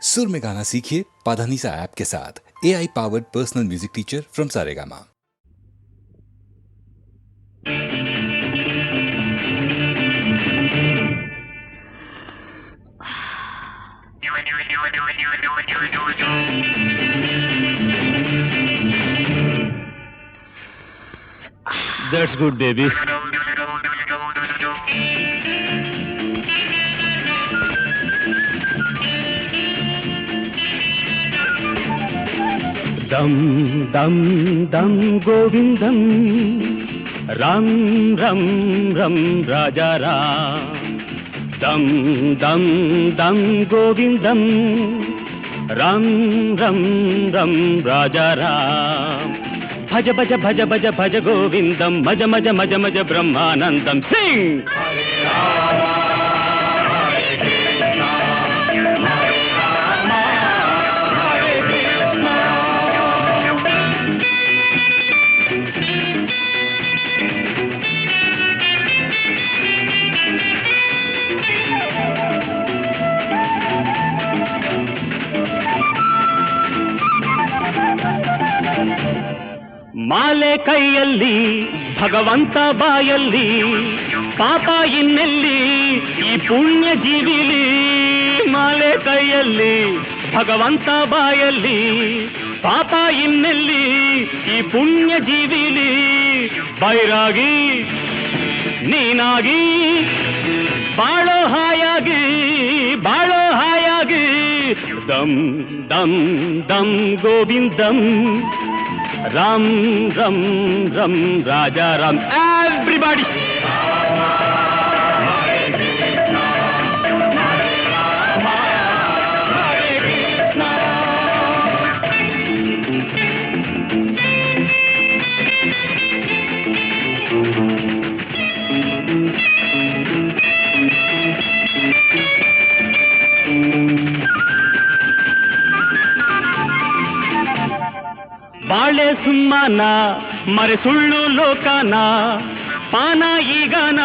सुर में गाना सीखिए पाधानीसा ऐप के साथ। AI powered personal music teacher from Saregama. That's good, baby. Dum dum dum Govindam, Ram Ram Ram Raja Ram. Dum dum dum Govindam, Ram Ram Ram Raja Ram. Bhaj bhaj bhaj bhaj bhaj Govindam, Maj Maj Maj Maj Brahmanandam. Sing! ಮಾಲೆ ಕೈಯಲ್ಲಿ ಭಗವಂತ ಬಾಯಲ್ಲಿ ಪಾಪ ಇನ್ನೆಲ್ಲಿ ಈ ಪುಣ್ಯ ಜೀವಿಲಿ. ಮಾಲೆ ಕೈಯಲ್ಲಿ ಭಗವಂತ ಬಾಯಲ್ಲಿ ಪಾಪ ಇನ್ನೆಲ್ಲಿ ಈ ಪುಣ್ಯ ಜೀವಿಲಿ. ಬೈರಾಗಿ ನೀನಾಗಿ ಬಾಳೋ ಹಾಯಾಗಿ ಬಾಳೋ ಹಾಯಾಗಿ. ದಮ್ ದಮ್ ದಮ್ ಗೋವಿಂದಂ, Ram Ram Ram Raja Ram. Everybody! ಬಾಳೆ ಸುಮ್ಮನ ಮರೆ ಸುಳ್ಳು ಲೋಕನ, ಪಾನ ಈಗನ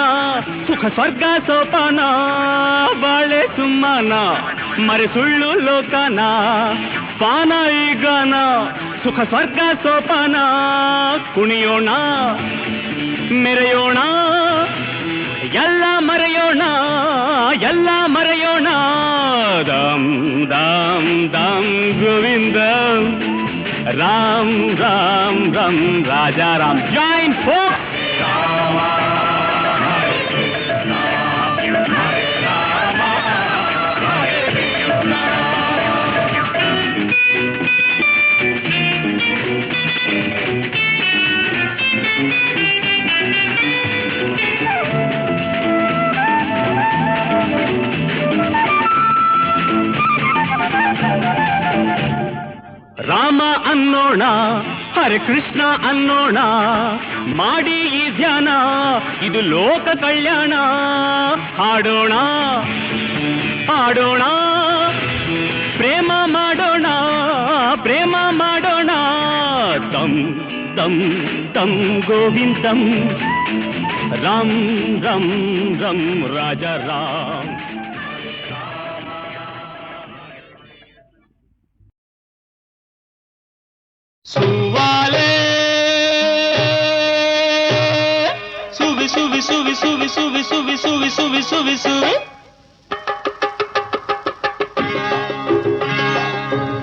ಸುಖ ಸ್ವರ್ಗ ಸೋಪಾನ. ಬಾಳೆ ಸುಮ್ಮನ ಮರೆ ಸುಳ್ಳು ಲೋಕನ, ಪಾನ ಈಗನ ಸುಖ ಸ್ವರ್ಗ ಸೋಪಾನ. ಕುಣಿಯೋಣ ಮೆರೆಯೋಣ ಎಲ್ಲ ಮರೆಯೋಣ ಎಲ್ಲ ಮರೆಯೋಣ. ದಮ್ ದಮ್ ದಮ್ Govinda, Ram Ram Ram Raja Ram. Join folks! Rama ಅನ್ನೋಣ Hare Krishna ಅನ್ನೋಣ, ಮಾಡಿ ಈ ಧ್ಯಾನ ಇದು ಲೋಕ ಕಲ್ಯಾಣ. ಹಾಡೋಣ ಹಾಡೋಣ ಪ್ರೇಮ ಮಾಡೋಣ ಪ್ರೇಮ ಮಾಡೋಣ. ದಮ್ ದಮ್ ದಮ್ ಗೋವಿಂದಂ, ರಾಮ್ ರಮ್ ರಮ್ ರಾಜ ರಾಮ್. ಸುವಾಲೆ ಸುವಿ ಸುವಿ ಸುವಿ ಸುವಿ ಸುವಿ ಸುವಿ ಸುವಿ ಸುವಿ ಸುವಿ ಸುವಿ.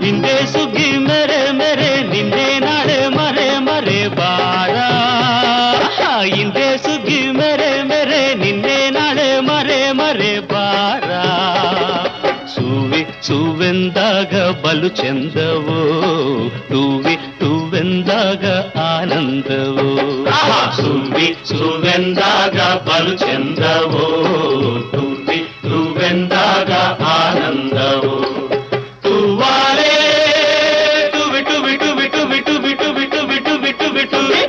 ಹಿಂದೆ ಸುಗ್ಗಿ ಮೆರೆ ಮೆರೆ ನಿನ್ನೆ ನಾಳೆ ಮರೆ ಮರೆ ಬಾರ. ಹಿಂದೆ ಸುಗ್ಗಿ ಮೆರೆ ಮೆರೆ ನಿನ್ನೆ ನಾಳೆ ಮರೆ ಮರೆ ಬಾರ. ಸುವಿ ಸುವೆಂದಾಗ ಬಲು ಚೆಂದವೋ, ಟುವಿ ಟುವೆಂದಾಗ ಆನಂದವೋ. ಸುವಿ ಸುವೆಂದಾಗ ಬಲು ಚೆಂದವೋ, ಟುವಿ ಟುವೆಂದಾಗ ಆನಂದವೋ. ತುವಾಲೆ ಟುವಿ ಟುವಿ ಟುವಿ ಟುವಿ ಟುವಿ ಟುವಿ ಟುವಿ ಟುವಿ ಟುವಿ ಟುವಿ.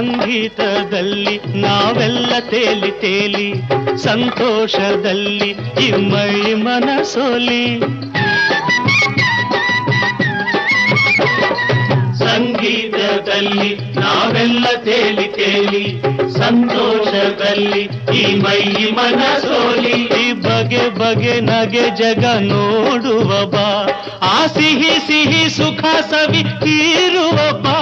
ಸಂಗೀತದಲ್ಲಿ ನಾವೆಲ್ಲ ತೇಲಿ ತೇಲಿ ಸಂತೋಷದಲ್ಲಿ ಇಮ್ಮೈ ಮನಸೋಲಿ ಸಂಗೀತದಲ್ಲಿ ನಾವೆಲ್ಲ ತೇಲಿ ತೇಲಿ ಸಂತೋಷದಲ್ಲಿ ಈ ಮೈ ಮನಸೋಲಿ ಈ ಬಗೆ ಬಗೆ ನಗೆ ಜಗ ನೋಡುವ ಬಾ ಆ ಸಿಹಿ ಸಿಹಿ ಸುಖ ಸವಿ ಹೀರುವ ಬಾ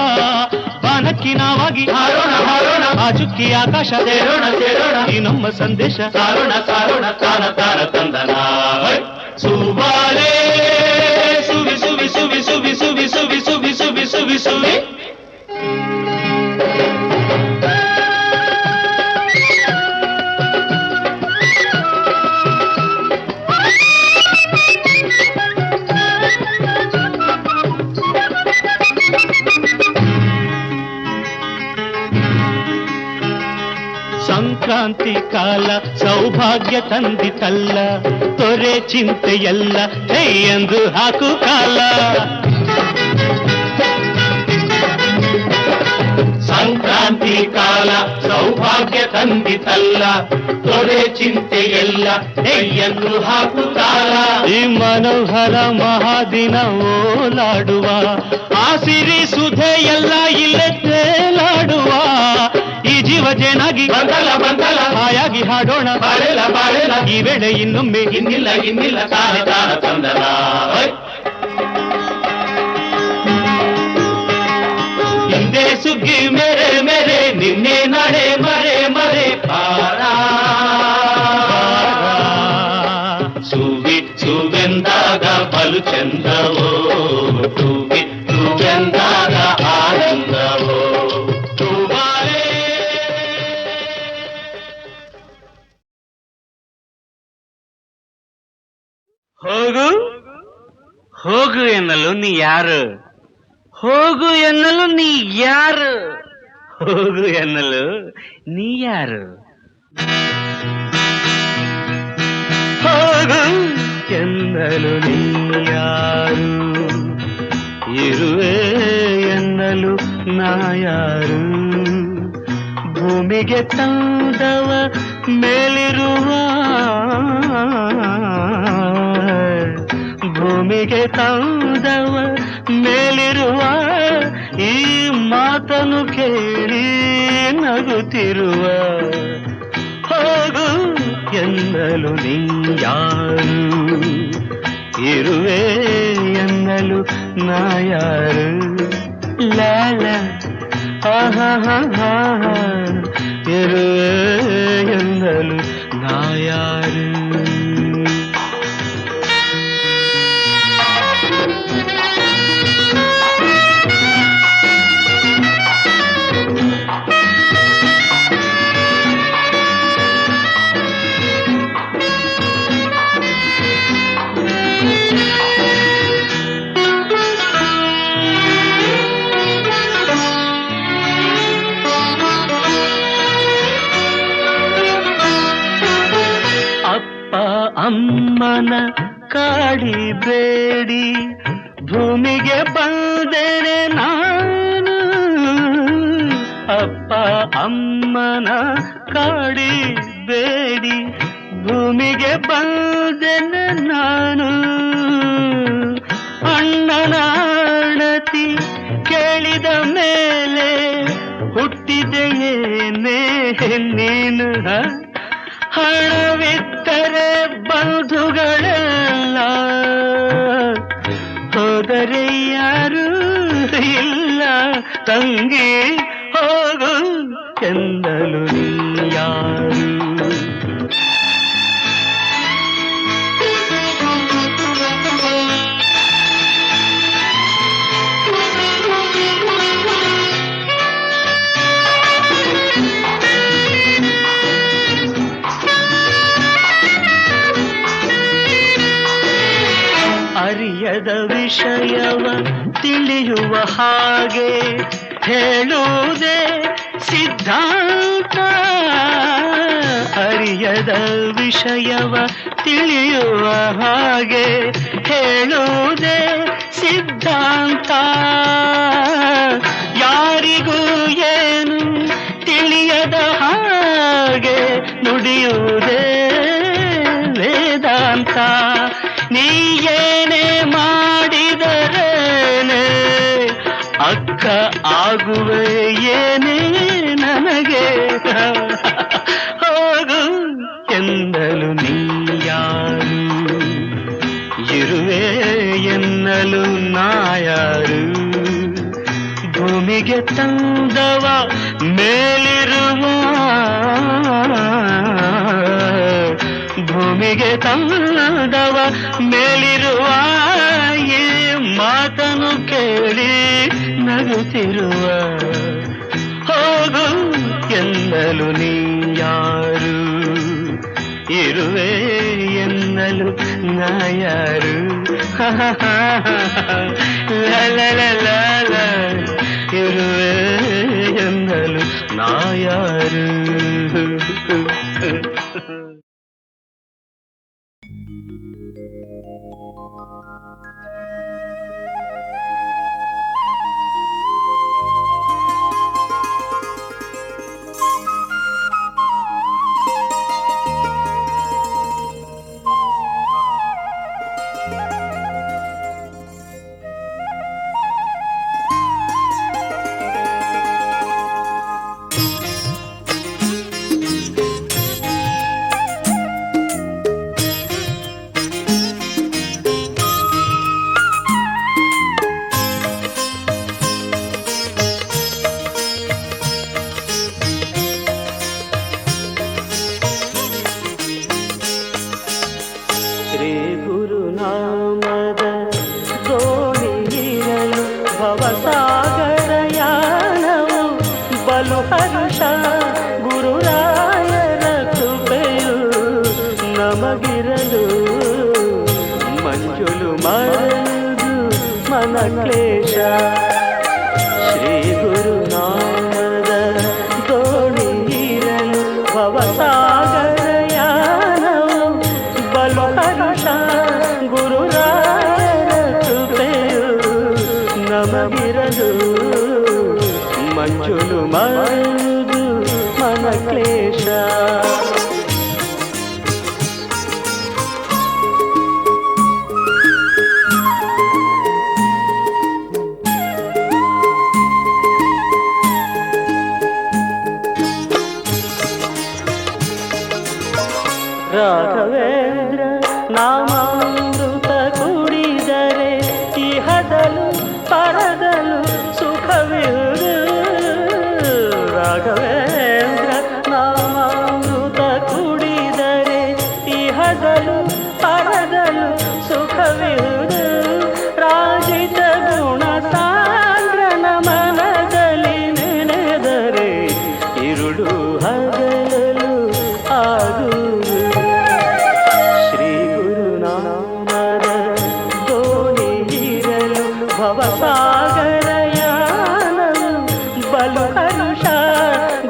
ಬಾನಕ್ಕಿನವಾಗಿ ಹಾರೋಣ ಹಾರೋಣ ಆ ಚುಕ್ಕಿ ಆಕಾಶ ಸೇರೋಣ ಸೇರೋಣ ಈ ನಮ್ಮ ಸಂದೇಶ ಸಾರೋಣ ಸಾರೋಣ ತಾನ ತಾನ ತಂದನ ಸುಬಾಲೆ ಸುವಿ ಸುವಿ ಸುವಿ ಸುವಿ ಸುವಿ ಸುವಿ ಸುವಿ ಸುವಿ ಸುವಿ ಸುವಿ ಸಂಕ್ರಾಂತಿ ಕಾಲ ಸೌಭಾಗ್ಯ ತಂದಿತಲ್ಲ ತೊರೆ ಚಿಂತೆಯಲ್ಲ ಎಂದು ಹಾಕು ಕಾಲ ಸಂಕ್ರಾಂತಿ ಕಾಲ ಸೌಭಾಗ್ಯ ತಂದಿತಲ್ಲ ತೊರೆ ಚಿಂತೆಯಲ್ಲ ಎಂದು ಹಾಕು ಕಾಲ ಈ ಮನೋಹರ ಮಹಾದಿನ ಓಲಾಡುವ ಆ ಸಿರಿ ಸುಧೆಯೆಲ್ಲ ಇಲ್ಲೇ ತೇಲಾಡುವ ಈ ಜೀವ ಜೇನಾಗಿ ಬಂದಲ ಬಂದಲ ಹಾಯಾಗಿ ಹಾಡೋಣ ಬಾಳೆಲ ಬಾಳೆಲ ಈ ವೇಳೆ ಇನ್ನೊಮ್ಮೆ ಇನ್ನಿಲ್ಲ ಇನ್ನಿಲ್ಲ ತಾನ ತಾನ ತಂದಲ ಹಿಂದೆ ಸುಗ್ಗಿ ಮೇರೆ ಮೇರೆ ನಿನ್ನೆ ನಡೆ ಮರೆ ಮರೆ ಪಾರ ಸುವಿ ಸುವೆಂದಾಗ ಬಲು ಚಂದವೋ ಸುವಿ ಸುವೆಂದಾಗ ಆನಂದವೋ ಹೋಗು ಹೋಗು ಎನ್ನಲು ನೀ ಯಾರು ಹೋಗು ಎನ್ನಲು ನೀ ಯಾರು ಹೋಗು ಎನ್ನಲು ನೀ ಯಾರು ಹೋಗು ಎನ್ನಲು ನೀ ಯಾರು ಇರುವೆ ಎನ್ನಲು ನಾ ಯಾರು ಭೂಮಿಗೆ ತಂದವ ಮೇಲಿರುವ ಭೂಮಿಗೆ ತಂದವ ಮೇಲಿರುವ ಈ ಮಾತನು ಕೇಳಿ ನಗುತ್ತಿರುವ ಹೋಗು ಎನ್ನಲು ನೀ ಯಾರು ಇರುವೆ ಎನ್ನಲು ನಾ ಯಾರು ಲಾಲ ಆಹಾ ಇರುವೆ ಎನ್ನಲು ನಾ ಯಾರು ಅಮ್ಮನ ಕಾಡಿಬೇಡಿ ಭೂಮಿಗೆ ಬಂದರೆ ನಾನು ಅಪ್ಪ ಅಮ್ಮನ ಕಾಡಿಬೇಡಿ ಭೂಮಿಗೆ ಬಂದೆನೆ ನಾನು ಅಣ್ಣನ ಅಣತಿ ಕೇಳಿದ ಮೇಲೆ ಹುಟ್ಟಿದೆಯೇನೇ ನೀನು ಹಣವಿತ್ತರೆ ಬಂಧುಗಳೆಲ್ಲ ಹೋದರೆ ಯಾರು ಇಲ್ಲ ತಂಗಿ ಹೋಗು ಎಂದಲು ಯಾರು ಅರಿಯದ ವಿಷಯವ ತಿಳಿಯುವ ಹಾಗೆ ಹೇಳುವುದೇ ಸಿದ್ಧಾಂತ ಅರಿಯದ ವಿಷಯವ ತಿಳಿಯುವ ಹಾಗೆ ಹೇಳುವುದೇ ಸಿದ್ಧಾಂತ ಯಾರಿಗೂ ಏನು ದುಡಿಯುವುದೇ ವೇದಾಂತ. ನೀ ಏನೇ ಮಾಡಿದರೇನೆ ಅಕ್ಕ ಆಗುವೆ ಏನೇ ನನಗೆ. ಹೋಗು ಎನ್ನಲು ನೀ ಯಾರು, ಇರುವೆ ಎನ್ನಲು ನಾ ಯಾರು. ಭೂಮಿಗೆ ತಂದವ ಮೇಲಿರುವ, ಭೂಮಿಗೆ ತಂದವ ಮೇಲಿರುವ ಈ ಮಾತನು ಕೇಳಿ ನಗುತ್ತಿರುವ. ಹೋಗು ಎನ್ನಲು ನೀ ಯಾರು, ಇರುವೆ ಎನ್ನಲು ನಾ ಯಾರು. ಲ ಇರುವೆ ಎನ್ನಲು ನಾ ಯಾರು. ನಮಗಿರಲು ಮಂಜುಲು ಮರದು ಮನ ಕ್ಲೇಶ. ಶ್ರೀ ಗುರುನಾಮದ ದೋಣಿಯಿರಲು ಭವಸಾಗರಯಾನವು ಬಲು ಹರ್ಷ. ಗುರುರಾಯರ ಕೃಪೆಯು ನಮಗಿರಲು ಮಂಜುಲು ಮರದು ಮನ ಕ್ಲೇಶ. ರಾಘವೇಂದ್ರ ನಾಮಾಮೃತ ಕುಡಿದರೆ ಇಹದಲು ಪರದಲು ಸುಖವಿರುವುದು. ರಾಘವೇಂದ್ರ ನಾಮಾಮೃತ ಕುಡಿದರೆ ಇಹದಲು ಪರದಲು ಸುಖವಿರುವುದು. ರಾಜಿತ ಗುಣ ಸಾಂದ್ರನ ಮನದಲ್ಲಿ ನೆನೆದರೆ ಇರುಳು ಹಗಲಲು ಆಗುವುದು. ಭವಸಾಗರಯಾನವು ಬಲು ಹರುಷ.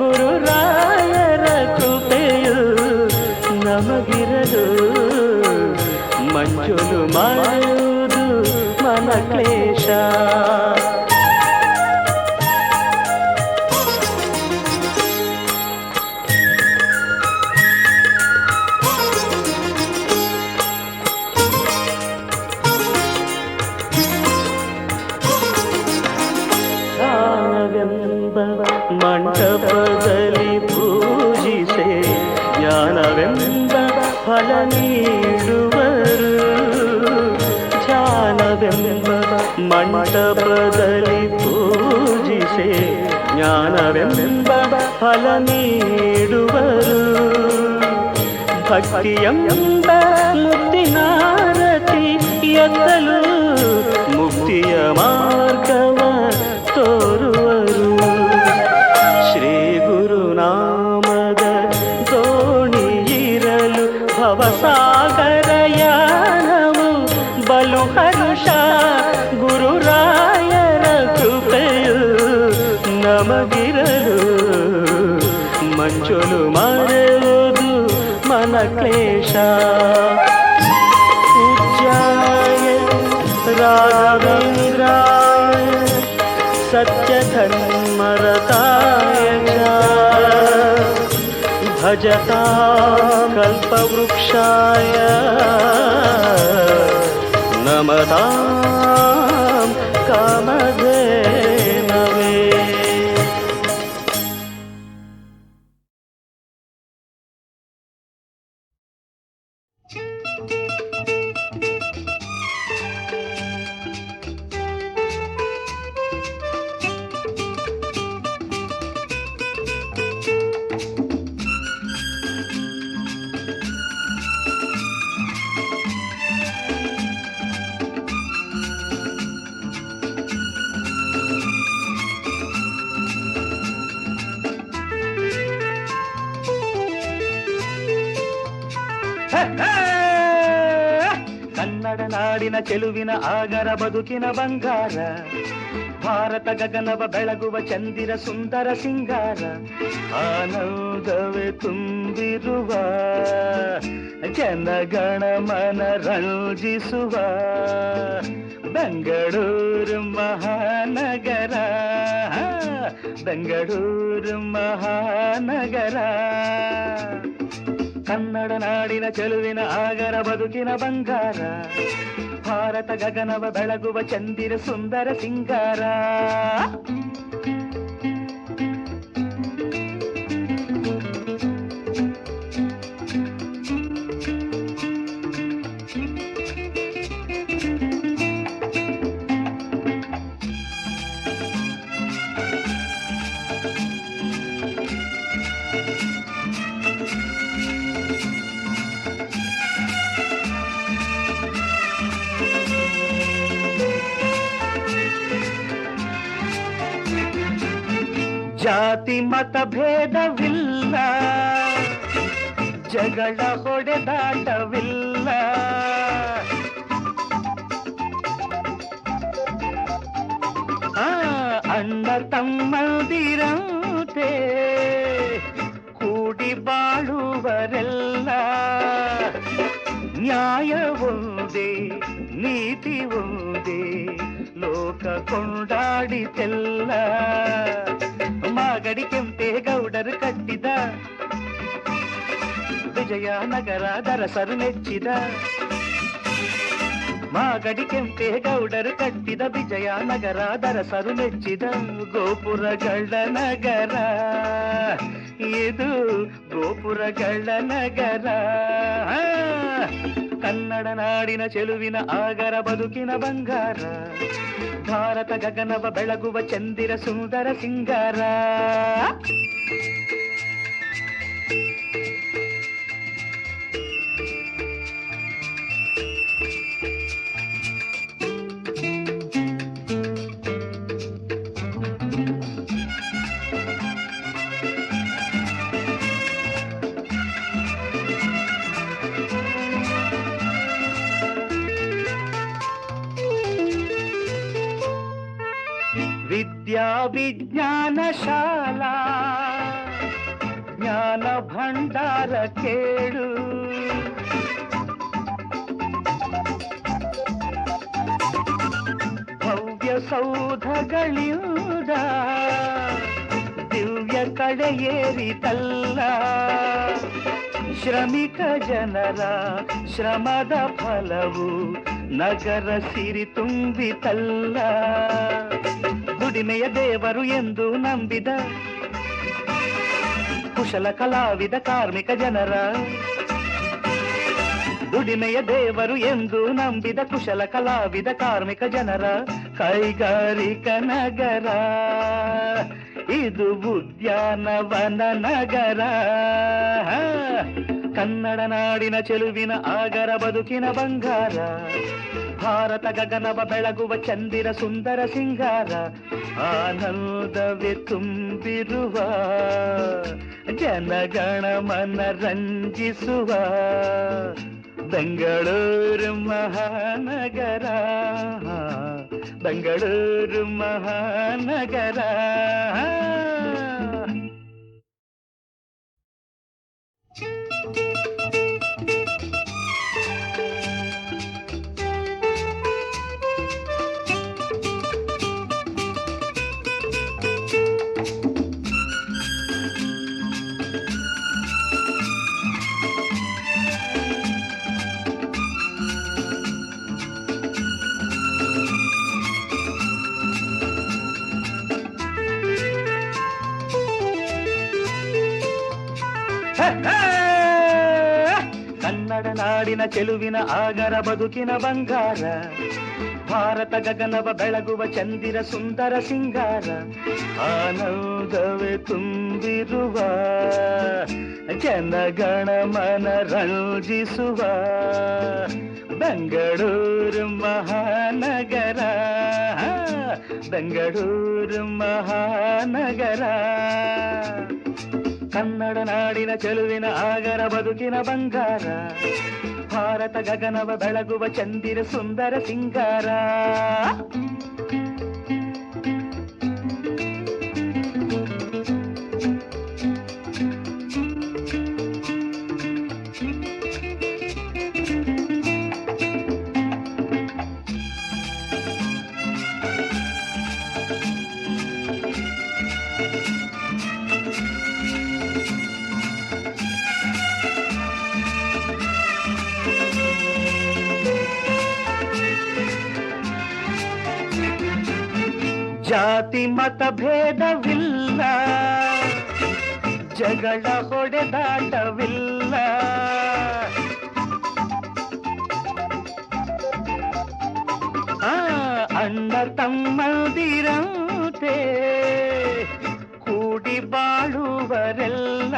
ಗುರುರಾಯರ ಕೃಪೆಯು ನಮಗಿರಲು ಮಂಜುಲು ಮರುದು ಮನ ಕ್ಲೇಶ. ಮಂಟಪದಲ್ಲಿ ಪೂಜಿಸೆ ಜ್ಞಾನವೆಂಬ ಫಲ ನೀಡುವರು. ಧ್ಯಾನವೆಂಬ ಮಂಟಪದಲ್ಲಿ ಪೂಜಿಸೆ ಜ್ಞಾನವೆಂಬ ಫಲ ನೀಡುವರು. ಭಕ್ತಿಯೆಂಬ ಮುಕ್ತಿನಾರತಿ ಎತ್ತಲು ಮುಕ್ತಿಯ ಮಾರ್ಗವ ತೋರುವರು. ಶ್ರೀ ಗುರುನಾಮದ ದೋಣಿಯಿರಲು ಭವಸಾಗರಯಾನವು ಬಲು ಹರುಷ. ಗುರುರಾಯರ ಕೃಪೆಯು ನಮಗಿರಲು ಮಂಜುಲು ಮರೆಯುವುದು ಮನ ಕ್ಲೇಶ. ಪೂಜ್ಯಾಯ ರಾಘವೇಂದ್ರಾಯ ಸತ್ಯ ಧರ್ಮರತಾಯ ಭಜತಾಂ ಕಲ್ಪವೃಕ್ಷಾಯ ನಮತಾಂ ಕಾಮಧೇನವೇ. ಕನ್ನಡ ನಾಡಿನ ಚೆಲುವಿನ ಆಗರ ಬದುಕಿನ ಬಂಗಾರ, ಭಾರತ ಗಗನವ ಬೆಳಗುವ ಚಂದಿರ ಸುಂದರ ಸಿಂಗಾರ, ಆನಂದವೇ ತುಂಬಿರುವ ಜನಗಣ ಮನ ರಂಜಿಸುವ ಬೆಂಗಳೂರು ಮಹಾನಗರ, ಬೆಂಗಳೂರು ಮಹಾನಗರ. ಕನ್ನಡ ನಾಡಿನ ಚೆಲುವಿನ ಆಗರ ಬದುಕಿನ ಬಂಗಾರ, ಭಾರತ ಗಗನವ ಬೆಳಗುವ ಚಂದಿರ ಸುಂದರ ಸಿಂಗಾರ. ಜಾತಿ ಮತ ಭೇದವಿಲ್ಲ, ಜಗಳ ಹೊಡೆದಾಟವಿಲ್ಲ, ಅಣ್ಣ ತಮ್ಮಂದಿರಂತೆ ಕೂಡಿ ಬಾಳುವರೆಲ್ಲ, ನ್ಯಾಯ ಒಂದೇ ನೀತಿ ಒಂದೇ ಲೋಕ ಕೊಂಡಾಡಿತೆಲ್ಲ. ಮಾಗಡಿ ಕೆಂಪೇಗೌಡರು ಕಟ್ಟಿದ ವಿಜಯನಗರ ದರಸರು ಮೆಚ್ಚಿದ, ಮಾಗಡಿ ಕೆಂಪೇಗೌಡರು ಕಟ್ಟಿದ ವಿಜಯನಗರ ದರಸರು ಮೆಚ್ಚಿದ ಗೋಪುರಗಳ ನಗರ, ಇದು ಗೋಪುರಗಳ ನಗರ. ಕನ್ನಡ ನಾಡಿನ ಚೆಲುವಿನ ಆಗರ ಬದುಕಿನ ಬಂಗಾರ, ಭಾರತ ಗಗನವ ಬೆಳಗುವ ಚಂದಿರ ಸುಂದರ ಸಿಂಗಾರ. ವಿದ್ಯಾ ವಿಜ್ಞಾನ ಶಾಲಾ ಜ್ಞಾನ ಭಂಡಾರ ಕೇಳು, ಭವ್ಯ ಸೌಧಗಳಿಂದ ದಿವ್ಯ ಕಡೆಯೇರಿತಲ್ಲ, ಶ್ರಮಿಕ ಜನರ ಶ್ರಮದ ಫಲವು ನಗರ ಸಿರಿ ತುಂಬಿತಲ್ಲ, ದುಡಿಮೆಯ ದೇವರು ಎಂದು ನಂಬಿದ ಕುಶಲ ಕಲಾವಿದ ಕಾರ್ಮಿಕ ಜನರ, ದುಡಿಮೆಯ ದೇವರು ಎಂದು ನಂಬಿದ ಕುಶಲ ಕಲಾವಿದ ಕಾರ್ಮಿಕ ಜನರ ಕೈಗಾರಿಕಾ ನಗರ, ಇದು ಉದ್ಯಾನವನ ನಗರ. ಕನ್ನಡ ನಾಡಿನ ಚೆಲುವಿನ ಆಗರ ಬದುಕಿನ ಬಂಗಾರ, ಭಾರತ ಗಗನವ ಬೆಳಗುವ ಚಂದಿರ ಸುಂದರ ಸಿಂಗಾರ, ಆನಂದವೇ ತುಂಬಿರುವ ಜನಗಣ ಮನ ರಂಜಿಸುವ ಬೆಂಗಳೂರು ಮಹಾನಗರ, ಬೆಂಗಳೂರು ಮಹಾನಗರ. ಕನ್ನಡ ನಾಡಿನ ಚೆಲುವಿನ ಆಗರ ಬದುಕಿನ ಬಂಗಾರ, ಭಾರತ ಗಗನವ ಬೆಳಗುವ ಚಂದಿರ ಸುಂದರ ಸಿಂಗಾರ, ಆನಂದವೇ ತುಂಬಿರುವ ಜನಗಣ ಮನ ರಂಜಿಸುವ ಬೆಂಗಳೂರು ಮಹಾನಗರ, ಬೆಂಗಳೂರು ಮಹಾನಗರ. ಕನ್ನಡ ನಾಡಿನ ಚೆಲುವಿನ ಆಗರ ಬದುಕಿನ ಬಂಗಾರ, ಭಾರತ ಗಗನವ ಬೆಳಗುವ ಚಂದಿರ ಸುಂದರ ಸಿಂಗಾರ. ಜಾತಿ ಮತ ಭೇದವಿಲ್ಲ, ಜಗಳ ಹೊಡೆದಾಟವಿಲ್ಲ, ಅಣ್ಣ ತಮ್ಮಂದಿರಂತೆ ಕೂಡಿ ಬಾಳುವರೆಲ್ಲ,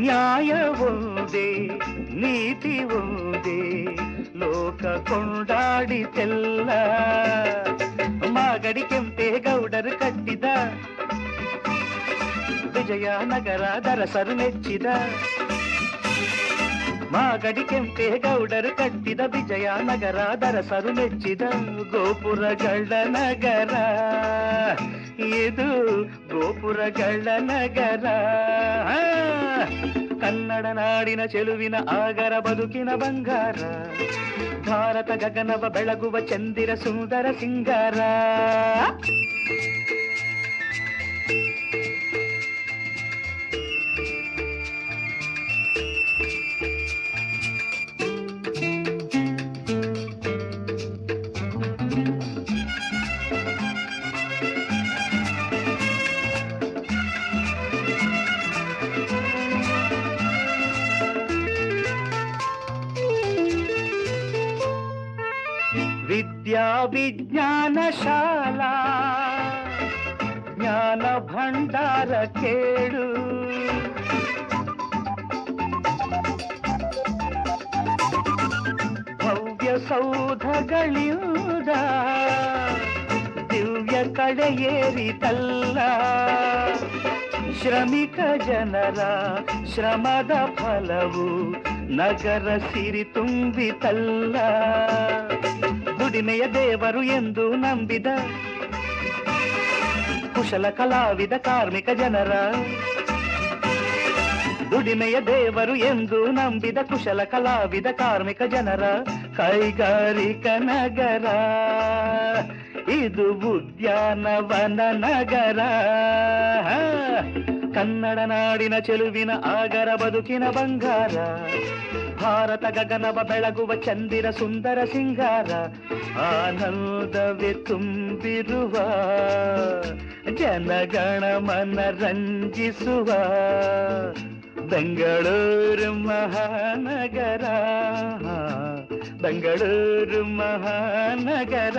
ನ್ಯಾಯ ಒಂದೇ ನೀತಿ ಒಂದೇ ಲೋಕ ಕೊಂಡಾಡಿತೆಲ್ಲ. ಮಾಗಡಿ ಕೆಂಪೇಗೌಡರು ಕಟ್ಟಿದ ವಿಜಯನಗರ ದರಸರು ಮೆಚ್ಚಿದ, ಮಾಗಡಿ ಕೆಂಪೇಗೌಡರು ಕಟ್ಟಿದ ವಿಜಯನಗರ ದರಸರು ಮೆಚ್ಚಿದ ಗೋಪುರಗಳ ನಗರ, ಇದು ಗೋಪುರಗಳ ನಗರ. ಕನ್ನಡ ನಾಡಿನ ಚೆಲುವಿನ ಆಗರ ಬದುಕಿನ ಬಂಗಾರ, ಭಾರತ ಗಗನವ ಬೆಳಗುವ ಚಂದಿರ ಸುಂದರ ಸಿಂಗಾರ. ವಿದ್ಯಾ ವಿಜ್ಞಾನ ಶಾಲಾ ಜ್ಞಾನ ಭಂಡಾರ ಕೇಳು, ಭವ್ಯ ಸೌಧಗಳಿಂದ ದಿವ್ಯ ಕಡೆಯೇರಿತಲ್ಲ, ಶ್ರಮಿಕ ಜನರ ಶ್ರಮದ ಫಲವು ನಗರ ಸಿರಿ ತುಂಬಿತಲ್ಲ. ದುಡಿಮೆಯ ದೇವರು ಎಂದು ನಂಬಿದ ಕುಶಲ ಕಲಾವಿದ ಕಾರ್ಮಿಕ ಜನರ, ದುಡಿಮೆಯ ದೇವರು ಎಂದು ನಂಬಿದ ಕುಶಲ ಕಲಾವಿದ ಕಾರ್ಮಿಕ ಜನರ ಕೈಗಾರಿಕ ನಗರ, ಇದು ಉದ್ಯಾನವನ ನಗರ. ಕನ್ನಡ ನಾಡಿನ ಚೆಲುವಿನ ಆಗರ ಬದುಕಿನ ಬಂಗಾರ, ಭಾರತ ಗಗನವ ಬೆಳಗುವ ಚಂದಿರ ಸುಂದರ ಸಿಂಗಾರ, ಆನಂದವೇ ತುಂಬಿರುವ ಜನಗಣ ಮನ ರಂಜಿಸುವ ಬೆಂಗಳೂರು ಮಹಾನಗರ, ಬೆಂಗಳೂರು ಮಹಾನಗರ.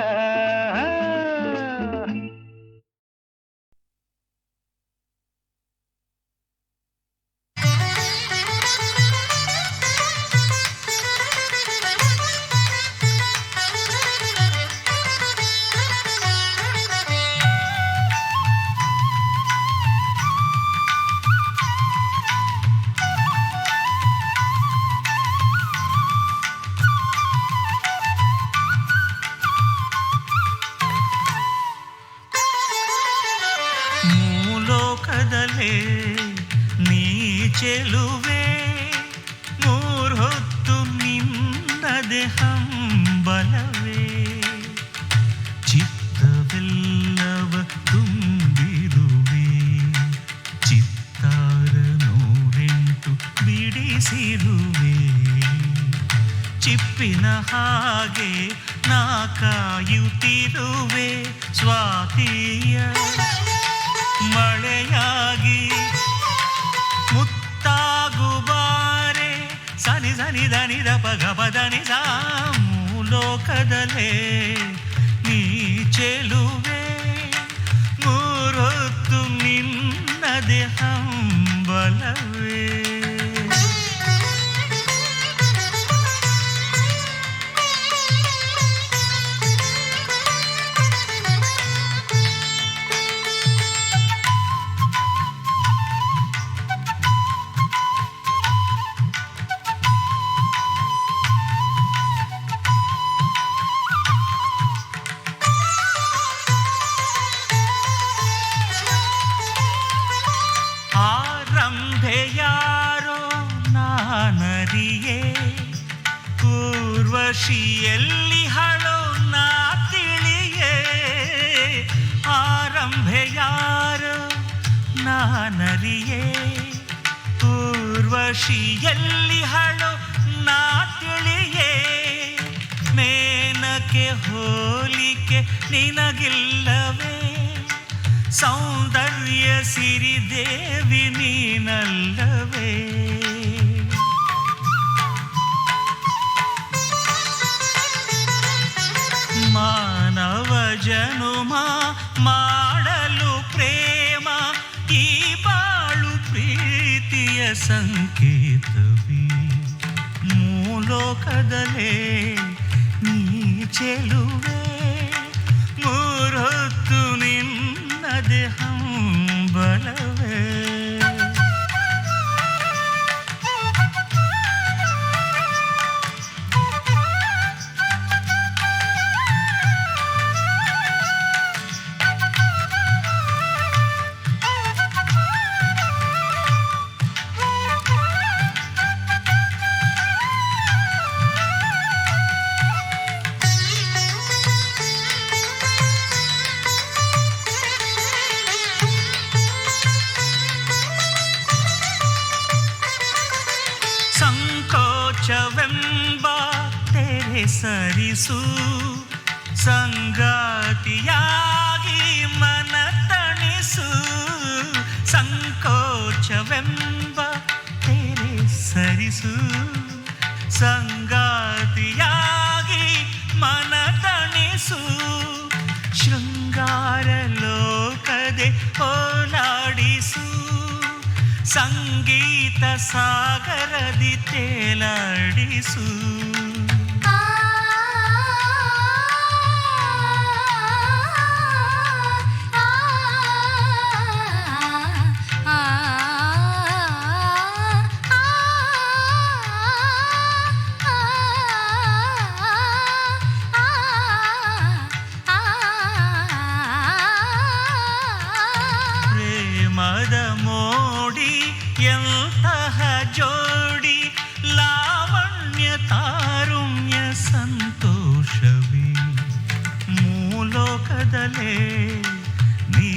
ನೀ ಚೆಲುವೆ ಮೂರ್ಹೊತ್ತು ನಿನ್ನದೆ ಹಂಬಲವೇ, ಚಿತ್ತವೆಲ್ಲವ ತುಂಬಿರುವೆ, ಚಿತ್ತಾರ 108 ಬಿಡಿಸಿರುವೆ, ಚಿಪ್ಪಿನ ಹಾಗೆ ನಾ ಕಾಯುತ್ತಿರುವೆ, ಸ್ವಾತಿಯ ಮಳೆಯಾಗಿ ಮುತ್ತು ನಿದ ನಿದ ಪಗ ಪದ ನಿಸ ಮೂಲೋಕದಲೇ ನೀ ಚೆಲುವೆ ಮೂರೊತ್ತು ನಿನ್ನದೆ ಹಂಬಲವೇ. ಯಾರೋ ನಾನರಿಯೇ ಊರ್ವಶಿಯಲ್ಲಿ ಹಳೋ ನಾ ತಿಳಿಯೇ ಆರಂಭೆ ಯಾರೋ ನಾನರಿಯೇ ಊರ್ವಶಿಯಲ್ಲಿ ಹಳೋ ನಾ ತಿಳಿಯೇ ಮೇನಕ್ಕೆ ಹೋಲಿಕೆ ನಿನಗಿಲ್ಲವೇ ಸೌಂದರ್ಯ ಸಿರಿದೇವಿ ನೀನಲ್ಲವೇ. ಮಾನವ ಜನುಮ ಮಾಡಲು ಪ್ರೇಮ ಈ ಬಾಳು ಪ್ರೀತಿಯ ಸಂಕೇತವೇ ಮೂಲೋಕದಲೇ ನೀ ಚೆಲುವೆ ಮೂರೊತ್ತು ನಿನ್ನದೆ ಹಂಬಲವೇ. ಸಂಕೋಚವೆಂಬ ತೆರೆ ಸರಿಸು ಸಂಗಾತಿಯಾಗಿ ಮನ ತಣಿಸು ಸಂಕೋಚವೆಂಬ ತೆರೆ ಸರಿಸು ಸಂಗಾತಿಯಾಗಿ ಮನ ತಣಿಸು ಶೃಂಗಾರ ಲೋಕದೆ ಓಲಾಡಿಸು ಸಂಗೀತ ಸಾಗರದಿ ತೇಲಾಡಿಸು. ಪ್ರೇಮದ ಮೋಡಿ ಎಂತಹ ಜೋಡಿ ಲಾವಣ್ಯ ತಾರುಣ್ಯ ಸಂತೋಷವೇ ಮೂಲೋಕದಲೇ ನೀ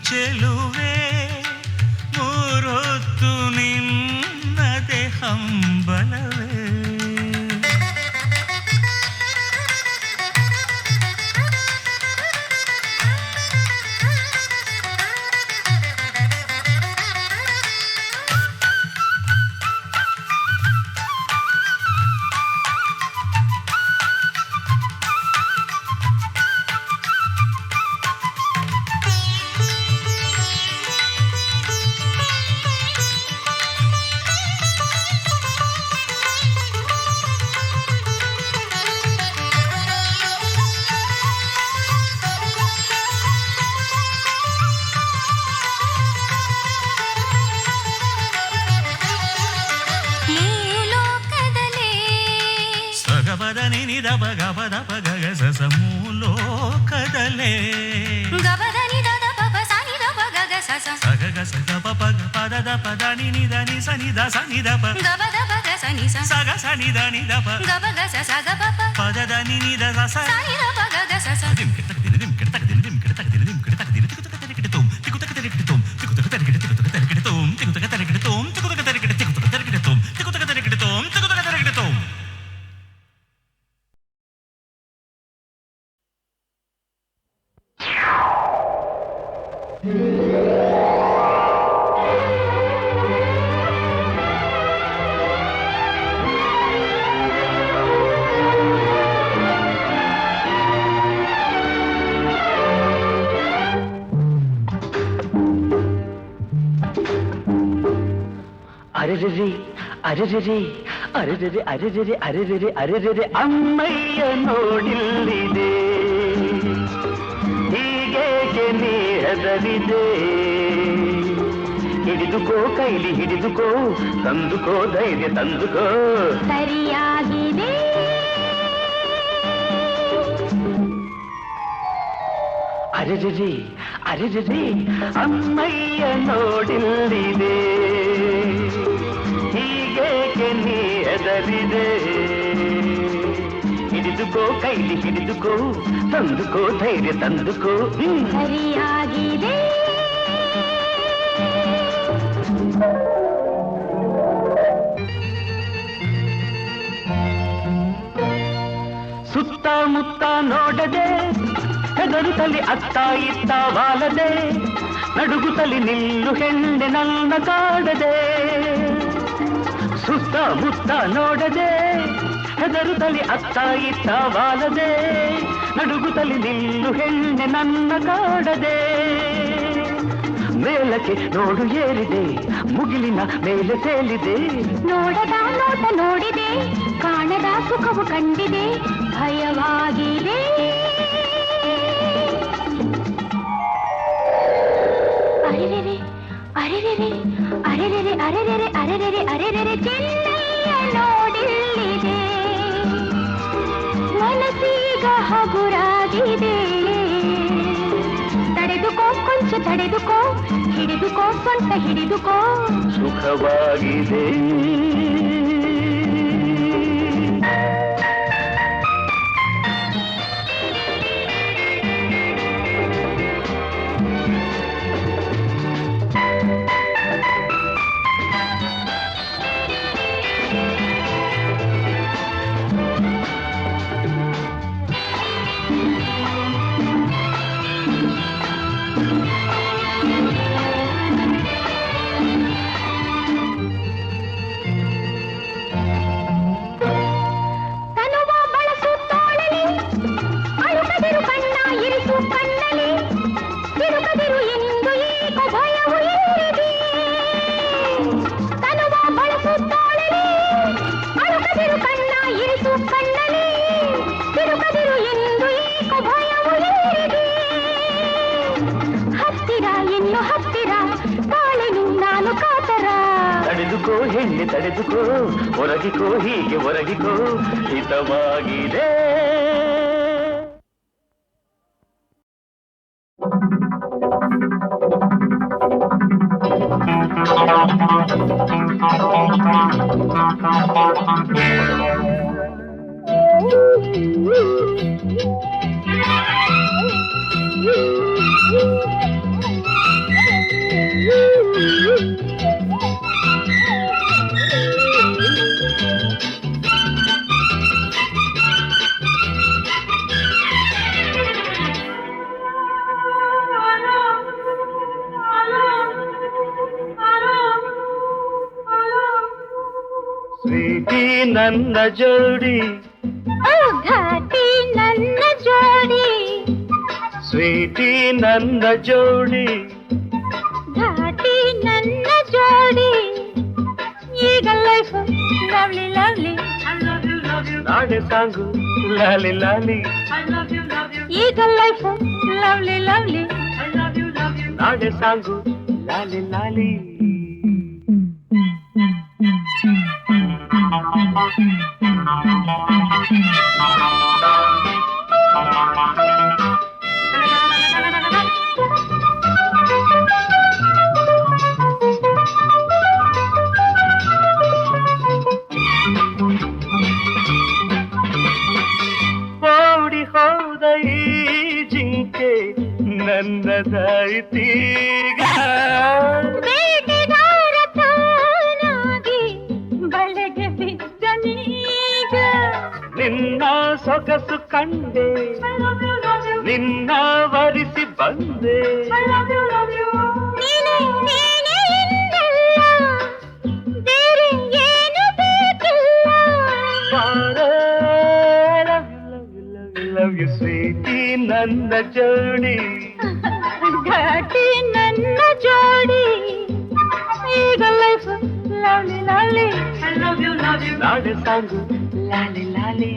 ಚೆಲುವೆ ಮೂರೊತ್ತು ನಿನ್ನದೆ ಹಂಬಲವೇ. ಗಬದ ನಿದ ಬಗ ಪದ ಪಗ ಸಸ ಮೂಲೋಕದಲೇ ಗಬದ ನಿದ ಪಪ ಸನಿ ದ ಪಗ ಸಸ ಸಗ ಗ ಸಗ ಪಗ ಪದ ಪದ ನಿ ದ ನಿ ಸನಿ ದ ಸನಿ ದ ಪ ಗಬದ ಪಗ ಸನಿ ಸಗ ಸನಿ ದ ನಿ ದ ಪ ಗಬ ಗ ಸಸ ಗ ಪಪ ಪದ ದ ನಿ ದ ಸಸ ಸನಿ ದ ಪಗ ಗ ಸಸ ದಿಮ್ ಕಿಟಕ ದಿಮ್ ಕಿಟಕ ದಿಮ್ ಕಿಟಕ ದಿಮ್ ಕಿಟಕ ದಿಮ್ ಕಿಟಕ ತಿಕು ತುಮ್ ತಿಕು ತಕ ತರಿ ತುಮ್ ತಿಕು ತಕ ತರಿ ತುಮ್ ತಿಕು ತಕ ತರಿ ತುಮ್ ತಿಕು ತಕ ತರಿ ತುಮ್ ತಿಕು ತಕ ತರಿ ತುಮ್ ತಿಕು ತಕ ತರಿ ತುಮ್ ತಿಕು ತಕ ತರಿ ತುಮ್. ಅರೆರೆರೆ ಅರೆರೆರೆ ಅರೆರೆರೆ ಅರೆರೆರೆ ಅರೆರೆರೆ ಅರೆರೆರೆ ಅಮ್ಮಯ್ಯ ನೋಡಿಲ್ಲಿದೆ ಹೀಗೇಕೆ ನೀ ಹೆದರಿದೆ ಹಿಡಿದುಕೋ ಕೈಲಿ ಹಿಡಿದುಕೋ ತಂದುಕೋ ಧೈರ್ಯ ತಂದುಕೋ ಸರಿಯಾಗಿದೆ ಅರೆರೆರೆ ಅರೆರೆರೆ ಅಮ್ಮಯ್ಯ ನೋಡಿಲ್ಲಿದೆ ಹೀಗೇಕೆ ನೀ ಹೆದರಿದೆ ಹಿಡಿದುಕೋ ಕೈಲಿ ಹಿಡಿದುಕೋ ತಂದುಕೋ ಧೈರ್ಯ ತಂದುಕೋ ಸರಿಯಾಗಿದೆ ಸುತ್ತಮುತ್ತ ನೋಡದೆ ಹೆದರುತ್ತಲಿ ಅತ್ತ ಇತ್ತ ಬಾಲದೆ ನಡುಗುತ್ತಲಿ ನಿಲ್ಲು ಹೆಣ್ಣೆ ನನ್ನ ಕಾಡದೆ ಸುತ್ತಮುತ್ತ ನೋಡದೆ ಹೆದರುತ್ತಲಿ ಅತ್ತ ಇತ್ತ ಬಾಲದೆ ನಡುಗುತ್ತಲಿ ನಿಲ್ಲು ಹೆಣ್ಣೆ ನನ್ನ ಕಾಡದೆ ಮೇಲಕ್ಕೆ ನೋಡು ಏರಿದೆ ಮುಗಿಲಿನ ಮೇಲೆ ತೇಲಿದೆ ನೋಡದ ನೋಟ ನೋಡಿದೆ ಕಾಣದ ಸುಖವು ಕಂಡಿದೆ ಭಯವಾಗಿದೆ ಅರೆರೆರೆ ಅರೆರೆರೆ ಅರೆರೆರೆ ಅರೆರೆರೆ ಅರೆರೆರೆ ಅರೆರೆರೆ ಚೆನ್ನಯ್ಯ ನೋಡಿಲ್ಲಿದೆ ಮನಸ್ಸೀಗ ಹಗುರಾಗಿದೆ ತಡೆದುಕೋ ಕೊಂಚ ತಡೆದುಕೋ ಹಿಡಿದುಕೋ ಸ್ವಂತ ಹಿಡಿದುಕೋ ಸುಖವಾಗಿದೆ ತಡೆದುಕೋ ಹೆಣ್ಣೆ ತಡೆದುಕೋ ಒರಗಿಕೋ ಹೀಗೆ ಒರಗಿಕೋ ಹಿತವಾಗಿದೆ ಸ್ವೀಟಿ ನನ್ನ ಜೋಡಿ ಘಾಟಿ ನನ್ನ ಜೋಡಿ ಸ್ವೀಟಿ ನನ್ನ ಜೋಡಿ ಘಾಟಿ ನನ್ನ ಜೋಡಿ ಈಗ ಲೈಫ್ ಲವ್ಲಿ ಲವ್ಲಿ ನಾಡೆ ಸಾಂಗು ಲಾಲಿ ಲಾಲಿ ಈಗ ಲೈಫ್ ಲವ್ಲಿ ಲವ್ಲಿ ನಾಡೆ ಸಾಂಗು ಲಾಲಿ ಲಾಲಿ ಓಡಿ ಹೋದ ಈ ಜಿಂಕೆ ನನ್ನದಾಯಿತೀಗ ಬೇಟೆಗಾರ ತಾನಾಗಿ ಬಲೆಗೆ ಬಿದ್ದನೀಗ ನಿನ್ನ ಸೊಗಸು ಕಂಡೆ ನಿನ್ನ ವರಿಸಿ ಬಂದೆ ನೀನೇ ನೀನೇ ಎಂದಲ್ಲ ಬೇರೆ ಏನು ಬೇಕಿಲ್ಲ ಲವ್ ಯು ಸ್ವೀಟಿ ನನ್ನ ಜೋಡಿ ಘಾಟಿ ನನ್ನ ಜೋಡಿ ಈಗ ಲೈಫ್ ಲವ್ಲಿ ನಾಡೆ ಸಾಂಗು ಲಾಲಿ ಲಾಲಿ.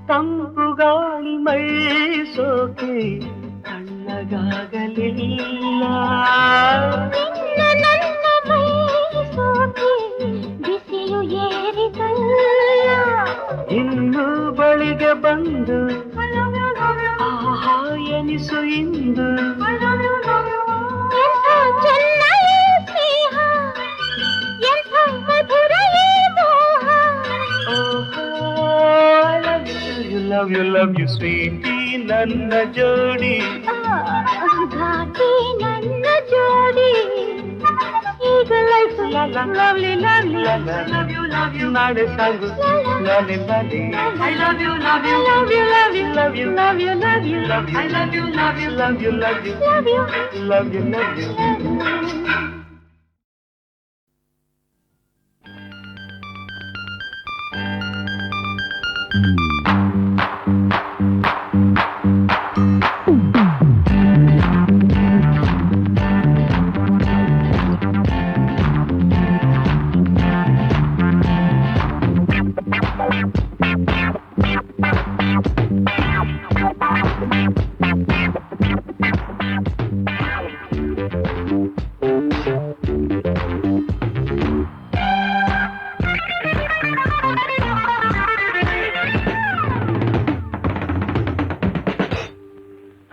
ತಂಪು ಗಾಳಿ ಮೈ ಸೋಕೆ ತಣ್ಣಗಾಗಲಿಲ್ಲ. ನನ್ನ ಮೈ ಸೋಕೆ ಬಿಸಿಲು ಏರಿತಲ್ಲ. ಇನ್ನು ಬಳಿಗೆ ಬಂದು ಆಹಾ ಎನಿಸು ಇಂದು. ಎಂಥ ಚೆನ್ನೈ ಸ್ನೇಹ, ಎಂಥ ಮಧುರವೇ ಮೋಹ. Love you love you sweetie ನನ್ನ ಜೋಡಿ. ಘಾಟಿ ನನ್ನ ಜೋಡಿ. ಈಗ life lovely lovely. Love you ನಾಡೆ ಸಾಂಗು ಲಾಲಿ ಲಾಲಿ. I love you love you love you love you love you love you love you love you I love you love you love you love you love you love you love you.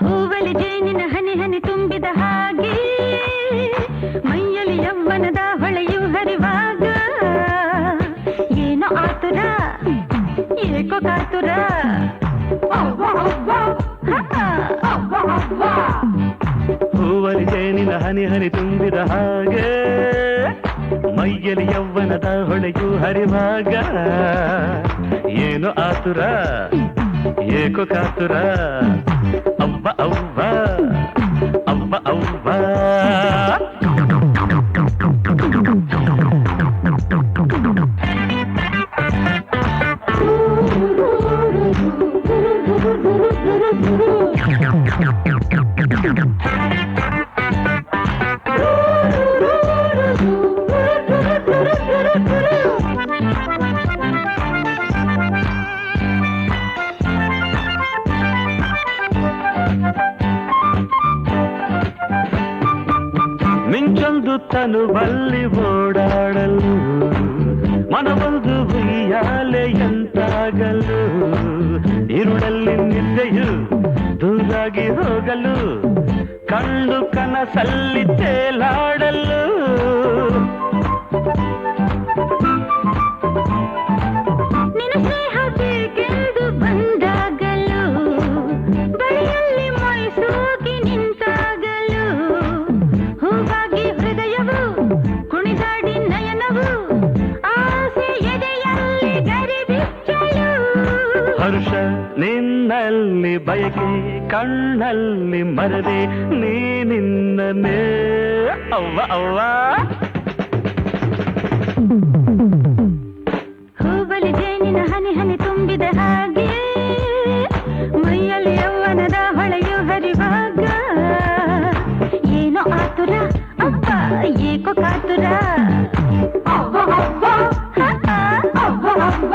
ಹೂವಲಿ ಜೇನಿನ ಹನಿ ಹನಿ ತುಂಬಿದ ಹಾಗೆ ಮೈಯಲ್ಲಿ ಯವ್ವನದ ಹೊಳೆಯು ಹರಿವಾಗ ಏನೋ ಆತುರ ಏಕೋ ಕಾತುರ. ಹೂವಲಿ ಜೇನಿನ ಹನಿ ಹನಿ ತುಂಬಿದ ಹಾಗೆ ಮೈಯಲ್ಲಿ ಯವ್ವನದ ಹೊಳೆಯು ಹರಿವಾಗ ಏನು ಆತುರ ಏಕೋ ಕಾತುರ. ಅವ್ವ ಅವ್ವ ಅವ್ವ ಅವ್ವ. ಮಿಂಚೊಂದು ತನುವಲ್ಲಿ ಓಡಾಡಲು ಮನವೊಂದು ಉಯ್ಯಾಲೆಯಂತಾಗಲು. ಇರುಳಲ್ಲಿ ನಿದ್ದೆಯು ದೂರಾಗಿ ಹೋಗಲು ಕಣ್ಣು ಕನಸಲ್ಲಿ ತೇಲಾಡಲು. ನಿನ್ನ ಸ್ನೇಹ ಬೇಕೆಂದು ಬಂದಾಗಲು ಬಳಿಯಲ್ಲಿ ಮೈಸೂಗಿ ನಿಂತಾಗಲು ಹೂವಾಗಿ ಹೃದಯವು ಕುಣಿದಾಡಿ ನಯನವು ಆಸೆ ಎದೆಯಲ್ಲಿ ಗರಿಬಿಚ್ಚಲು. ಹರ್ಷ ನಿನ್ನಲ್ಲಿ ಬಯಕೆ ಕಣ್ಣಲ್ಲಿ ಮರದೆ ನೀನಿನ್ನನೇ. ಅವ್ವ ಅವ್ವ. ಹೂವಲಿ ಜೇನಿನ ಹನಿ ಹನಿ ತುಂಬಿದ ಹಾಗೆ ಮೈಯಲ್ಲಿ ಯವ್ವನದ ಹೊಳೆಯು ಹರಿವಾಗ ಏನೋ ಆತುರ ಅಪ್ಪ ಏಕೋ ಕಾತುರ. ಅವ್ವ ಅವ್ವ ಅವ್ವ ಅವ್ವ.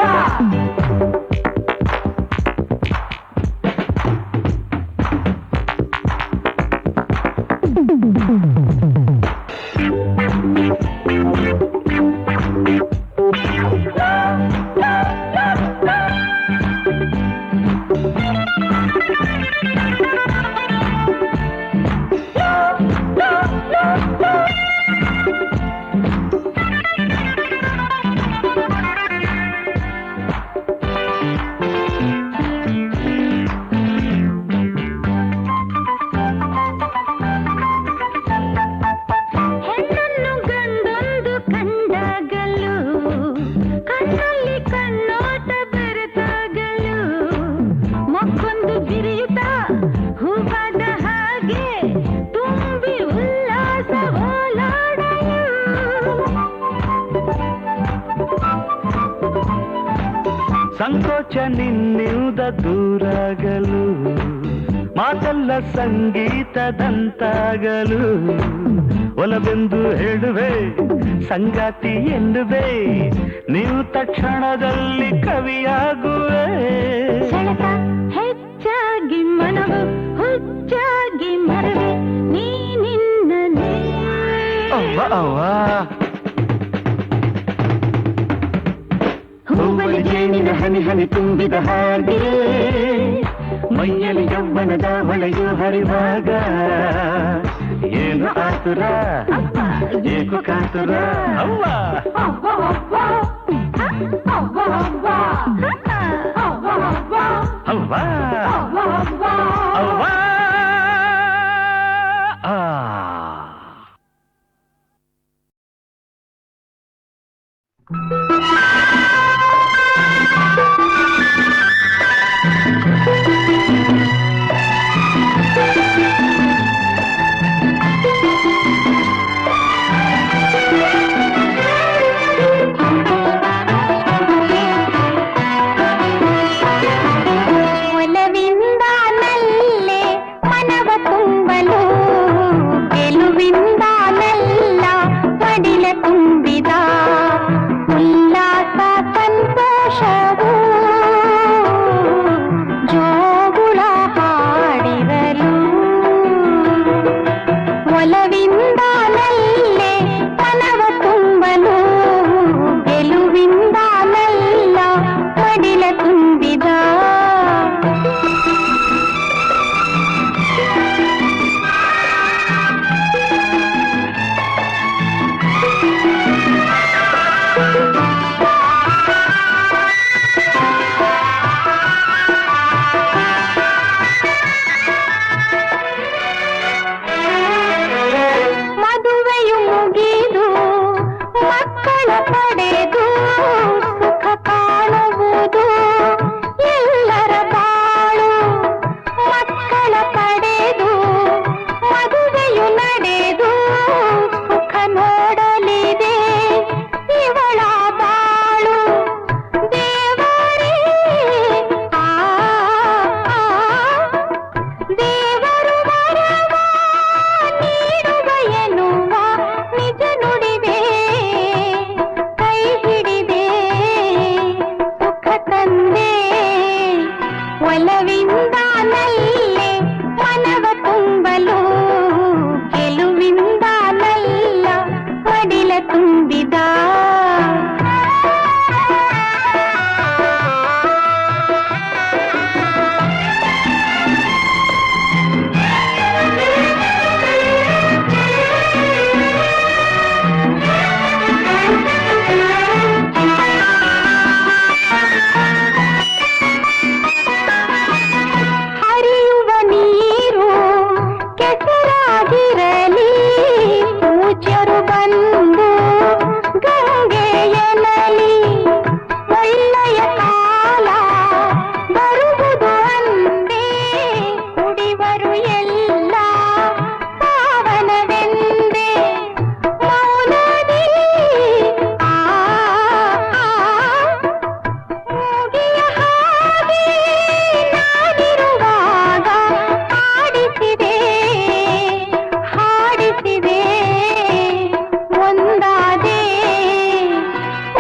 ನಿನ್ನಿಂದ ದೂರಾಗಲು ಮಾತೆಲ್ಲ ಸಂಗೀತದಂತಾಗಲು ಒಲವೆಂದು ಹೇಳುವೆ ಸಂಗಾತಿ ಎನ್ನುವೆ ನೀವು ತಕ್ಷಣದಲ್ಲಿ ಕವಿಯಾಗುವೆ ಸೆಳೆತ ಹೆಚ್ಚಾಗಿ ಮನವು ಹುಚ್ಚಾಗಿ ಮರವೆ ನೀನಿನ್ನಲೇ ಅವ್ವ ಅವ್ವ ಹೂವಲಿ ಜೇನಿನ ಹನಿ ಹನಿ ತುಂಬಿದ ಹಾಗೆ ಮೈಯಲ್ಲಿ ಯೌವನದ ಹೊಳೆಯು ಹರಿವಾಗ ಏನು ಆತುರ ಏಕು ಕಾತುರ ಅವ್ವ ಅವ್ವ ಅವ್ವ ಆ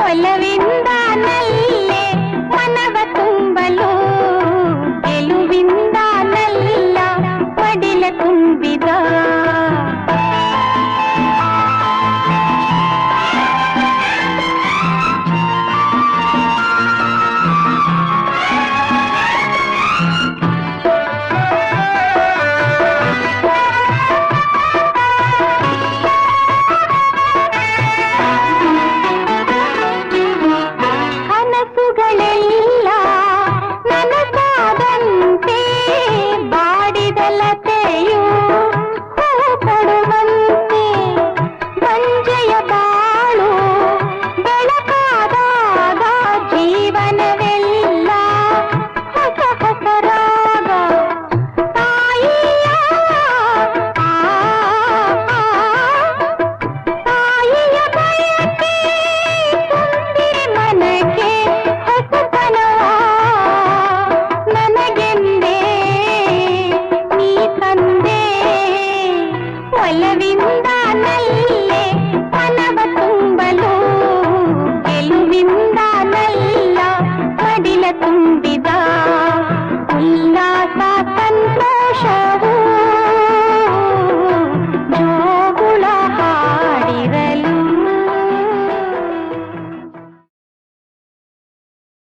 ಒಲವೇ ಜಯವಿಂದ ನಲ್ಲೆ ಮನವ ತುಂಬಲು ಗೆಲುವಿಂದ ನಲ್ಲ ಮಡಿಲ ತುಂಬಿದ ಉಲ್ಲಾಸ ಸಂತೋಷವು